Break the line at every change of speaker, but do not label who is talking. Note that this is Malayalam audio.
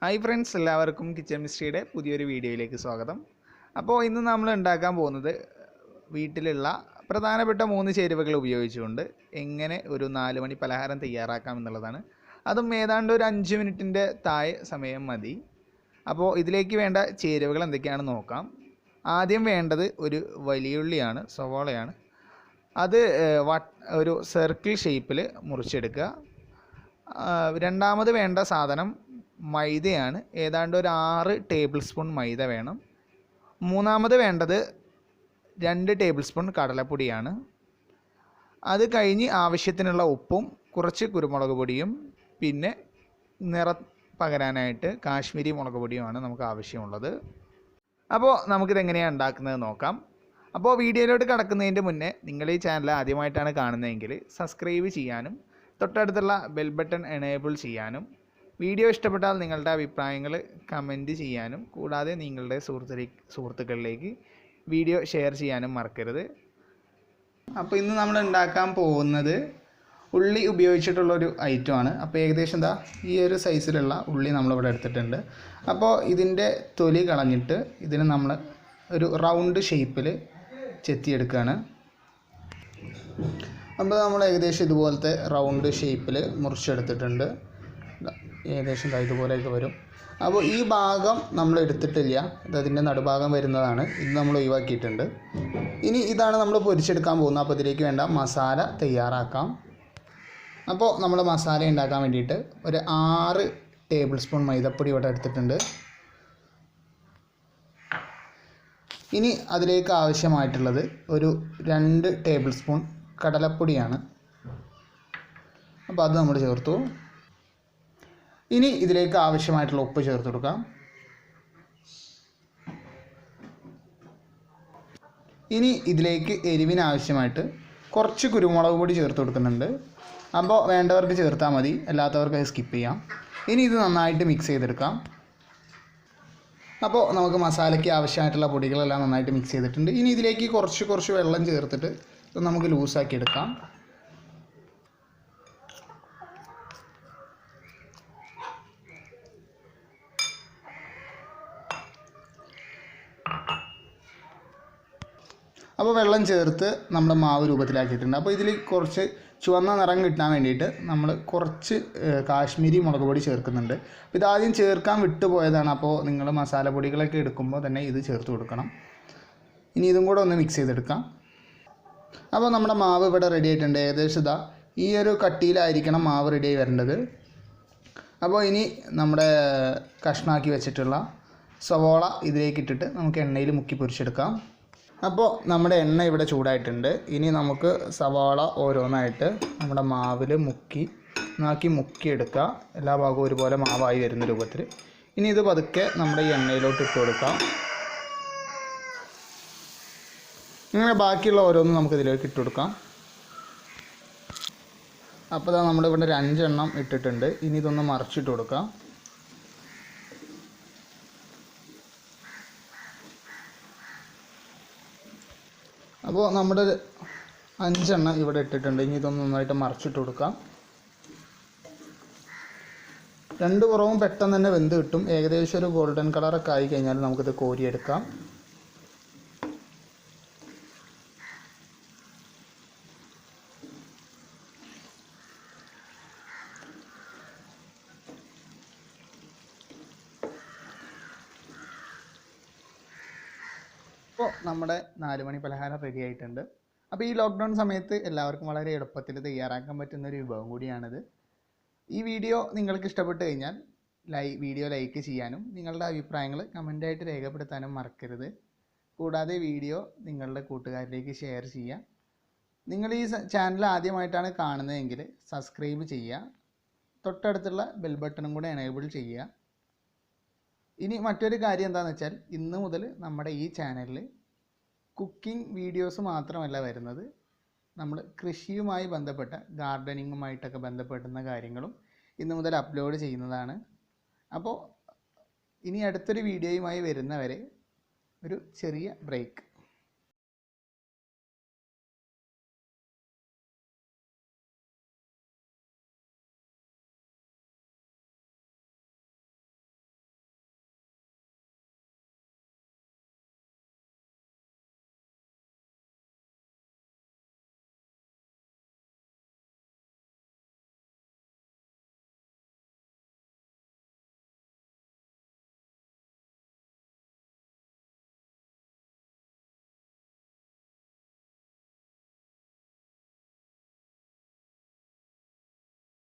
ഹായ് ഫ്രണ്ട്സ്, എല്ലാവർക്കും കിച്ചൺ മിസ്റ്ററിയുടെ പുതിയൊരു വീഡിയോയിലേക്ക് സ്വാഗതം. അപ്പോൾ ഇന്ന് നമ്മൾ ഉണ്ടാക്കാൻ പോകുന്നത് വീട്ടിലുള്ള പ്രധാനപ്പെട്ട 3 ചേരുവകൾ ഉപയോഗിച്ചുകൊണ്ട് എങ്ങനെ ഒരു 4 മണി പലഹാരം തയ്യാറാക്കാം എന്നുള്ളതാണ്. അതും ഏതാണ്ട് ഒരു 5 മിനിറ്റിൻ്റെ താഴെ സമയം മതി. അപ്പോൾ ഇതിലേക്ക് വേണ്ട ചേരുവകൾ എന്തൊക്കെയാണെന്ന് നോക്കാം. ആദ്യം വേണ്ടത് ഒരു വലിയുള്ളിയാണ്, സവാളയാണ്. അത് ഒരു സർക്കിൾ ഷേപ്പിൽ മുറിച്ചെടുക്കുക. രണ്ടാമത് വേണ്ട സാധനം മൈദയാണ്. ഏതാണ്ട് ഒരു 6 ടേബിൾ സ്പൂൺ മൈദ വേണം. മൂന്നാമത് വേണ്ടത് 2 ടേബിൾ സ്പൂൺ കടലപ്പൊടിയാണ്. അത് കഴിഞ്ഞ് ആവശ്യത്തിനുള്ള ഉപ്പും കുറച്ച് കുരുമുളക് പൊടിയും പിന്നെ നിറം പകരാനായിട്ട് കാശ്മീരി മുളക് പൊടിയുമാണ് നമുക്ക് ആവശ്യമുള്ളത്. അപ്പോൾ നമുക്കിതെങ്ങനെയാണ് ഉണ്ടാക്കുന്നത് നോക്കാം. അപ്പോൾ വീഡിയോയിലോട്ട് കടക്കുന്നതിൻ്റെ മുന്നേ നിങ്ങൾ ഈ ചാനൽ ആദ്യമായിട്ടാണ് കാണുന്നതെങ്കിൽ സബ്സ്ക്രൈബ് ചെയ്യാനും തൊട്ടടുത്തുള്ള ബെൽ ബട്ടൺ എനേബിൾ ചെയ്യാനും വീഡിയോ ഇഷ്ടപ്പെട്ടാൽ നിങ്ങളുടെ അഭിപ്രായങ്ങൾ കമൻറ്റ് ചെയ്യാനും കൂടാതെ നിങ്ങളുടെ സുഹൃത്തുക്കളിലേക്ക് വീഡിയോ ഷെയർ ചെയ്യാനും മറക്കരുത്. അപ്പോൾ ഇന്ന് നമ്മൾ ഉണ്ടാക്കാൻ പോകുന്നത് ഉള്ളി ഉപയോഗിച്ചിട്ടുള്ളൊരു ഐറ്റമാണ്. അപ്പോൾ ഏകദേശം ഈ ഒരു സൈസിലുള്ള ഉള്ളി നമ്മളിവിടെ എടുത്തിട്ടുണ്ട്. അപ്പോൾ ഇതിൻ്റെ തൊലി കളഞ്ഞിട്ട് ഇതിന് നമ്മൾ ഒരു റൗണ്ട് ഷേപ്പിൽ ചെത്തിയെടുക്കുകയാണ്. അപ്പോൾ നമ്മൾ ഏകദേശം ഇതുപോലത്തെ റൗണ്ട് ഷേപ്പിൽ മുറിച്ചെടുത്തിട്ടുണ്ട്. ഏകദേശം ഇതുപോലെയൊക്കെ വരും. അപ്പോൾ ഈ ഭാഗം നമ്മൾ എടുത്തിട്ടില്ല, അതിൻ്റെ നടുഭാഗം വരുന്നതാണ്. ഇത് നമ്മൾ ഒഴിവാക്കിയിട്ടുണ്ട്. ഇനി ഇതാണ് നമ്മൾ പൊരിച്ചെടുക്കാൻ പോകുന്നത്. അപ്പോൾ ഇതിലേക്ക് വേണ്ട മസാല തയ്യാറാക്കാം. അപ്പോൾ നമ്മൾ മസാല ഉണ്ടാക്കാൻ വേണ്ടിയിട്ട് ഒരു 6 ടേബിൾ സ്പൂൺ മൈദപ്പൊടി ഇവിടെ എടുത്തിട്ടുണ്ട്. ഇനി അതിലേക്ക് ആവശ്യമായിട്ടുള്ളത് ഒരു 2 ടേബിൾ സ്പൂൺ കടലപ്പൊടിയാണ്. അപ്പോൾ അത് നമ്മൾ ചേർത്തു. ഇനി ഇതിലേക്ക് ആവശ്യമായിട്ടുള്ള ഉപ്പ് ചേർത്ത് കൊടുക്കാം. ഇനി ഇതിലേക്ക് എരിവിന് ആവശ്യമായിട്ട് കുറച്ച് കുരുമുളക് പൊടി ചേർത്ത് കൊടുക്കുന്നുണ്ട്. അപ്പോൾ വേണ്ടവർക്ക് ചേർത്താൽ മതി, അല്ലാത്തവർക്ക് അത് സ്കിപ്പ് ചെയ്യാം. ഇനി ഇത് നന്നായിട്ട് മിക്സ് ചെയ്തെടുക്കാം. അപ്പോൾ നമുക്ക് മസാലയ്ക്ക് ആവശ്യമായിട്ടുള്ള പൊടികളെല്ലാം നന്നായിട്ട് മിക്സ് ചെയ്തിട്ടുണ്ട്. ഇനി ഇതിലേക്ക് കുറച്ച് വെള്ളം ചേർത്തിട്ട് ഇത് നമുക്ക് ലൂസാക്കി എടുക്കാം. അപ്പോൾ വെള്ളം ചേർത്ത് നമ്മൾ മാവ് രൂപത്തിലാക്കിയിട്ടുണ്ട്. അപ്പോൾ ഇതിൽ കുറച്ച് ചുവന്ന നിറം കിട്ടാൻ വേണ്ടിയിട്ട് നമ്മൾ കുറച്ച് കാശ്മീരി മുളക് പൊടി ചേർക്കുന്നുണ്ട്. അപ്പോൾ ഇതാദ്യം ചേർക്കാൻ വിട്ടുപോയതാണ്. അപ്പോൾ നിങ്ങൾ മസാലപ്പൊടികളൊക്കെ എടുക്കുമ്പോൾ തന്നെ ഇത് ചേർത്ത് കൊടുക്കണം. ഇനി ഇതും കൂടെ ഒന്ന് മിക്സ് ചെയ്തെടുക്കാം. അപ്പോൾ നമ്മുടെ മാവ് ഇവിടെ റെഡി ആയിട്ടുണ്ട്. ഏകദേശം ഈ ഒരു കട്ടിയിലായിരിക്കണം മാവ് റെഡിയായി വരേണ്ടത്. അപ്പോൾ ഇനി നമ്മുടെ കഷ്ണാക്കി വെച്ചിട്ടുള്ള സവോള ഇതിലേക്ക് ഇട്ടിട്ട് നമുക്ക് എണ്ണയിൽ മുക്കി പൊരിച്ചെടുക്കാം. അപ്പോൾ നമ്മുടെ എണ്ണ ഇവിടെ ചൂടായിട്ടുണ്ട്. ഇനി നമുക്ക് സവാള ഓരോന്നായിട്ട് നമ്മുടെ മാവിൽ മുക്കിയെടുക്കുക. എല്ലാ ഭാഗവും ഒരുപോലെ മാവായി വരുന്ന രൂപത്തിൽ. ഇനി ഇത് പതുക്കെ നമ്മുടെ ഈ എണ്ണയിലോട്ട് ഇട്ട് കൊടുക്കാം. ഇങ്ങനെ ബാക്കിയുള്ള ഓരോന്നും നമുക്കിതിലേക്ക് ഇട്ട് കൊടുക്കാം. അപ്പോൾ നമ്മളിവിടെ 5 എണ്ണം ഇട്ടിട്ടുണ്ട്. ഇനി ഇതൊന്ന് മറിച്ചിട്ട് കൊടുക്കാം. അപ്പോൾ നമ്മുടെ 5 എണ്ണം ഇവിടെ ഇട്ടിട്ടുണ്ട്. ഇനി ഇതൊന്ന് നന്നായിട്ട് മറിച്ചിട്ട് കൊടുക്കാം. 2 പുറവും പെട്ടെന്ന് തന്നെ വെന്ത് കിട്ടും. ഏകദേശം ഒരു ഗോൾഡൻ കളറൊക്കെ ആയി കഴിഞ്ഞാൽ നമുക്കിത് കോരിയെടുക്കാം. അപ്പോൾ നമ്മുടെ 4 മണി പലഹാരം റെഡി ആയിട്ടുണ്ട്. അപ്പോൾ ഈ ലോക്ക്ഡൗൺ സമയത്ത് എല്ലാവർക്കും വളരെ എളുപ്പത്തിൽ തയ്യാറാക്കാൻ പറ്റുന്നൊരു വിഭവം കൂടിയാണിത്. ഈ വീഡിയോ നിങ്ങൾക്ക് ഇഷ്ടപ്പെട്ട് കഴിഞ്ഞാൽ വീഡിയോ ലൈക്ക് ചെയ്യാനും നിങ്ങളുടെ അഭിപ്രായങ്ങൾ കമൻ്റായിട്ട് രേഖപ്പെടുത്താനും മറക്കരുത്. കൂടാതെ വീഡിയോ നിങ്ങളുടെ കൂട്ടുകാരിലേക്ക് ഷെയർ ചെയ്യുക. നിങ്ങൾ ഈ ചാനൽ ആദ്യമായിട്ടാണ് കാണുന്നതെങ്കിൽ സബ്സ്ക്രൈബ് ചെയ്യുക. തൊട്ടടുത്തുള്ള ബെൽ ബട്ടണും കൂടെ എനേബിൾ ചെയ്യുക. ഇനി മറ്റൊരു കാര്യം എന്താണെന്ന് വെച്ചാൽ ഇന്ന് മുതൽ നമ്മുടെ ഈ ചാനലിൽ കുക്കിംഗ് വീഡിയോസ് മാത്രമല്ല വരുന്നത്, നമ്മൾ കൃഷിയുമായി ബന്ധപ്പെട്ട ഗാർഡനിങ്ങുമായിട്ടൊക്കെ ബന്ധപ്പെടുന്ന കാര്യങ്ങളും ഇന്ന് മുതൽ അപ്ലോഡ് ചെയ്യുന്നതാണ്. അപ്പോൾ ഇനി അടുത്തൊരു വീഡിയോയുമായി വരുന്നവരെ ഒരു ചെറിയ ബ്രേക്ക്.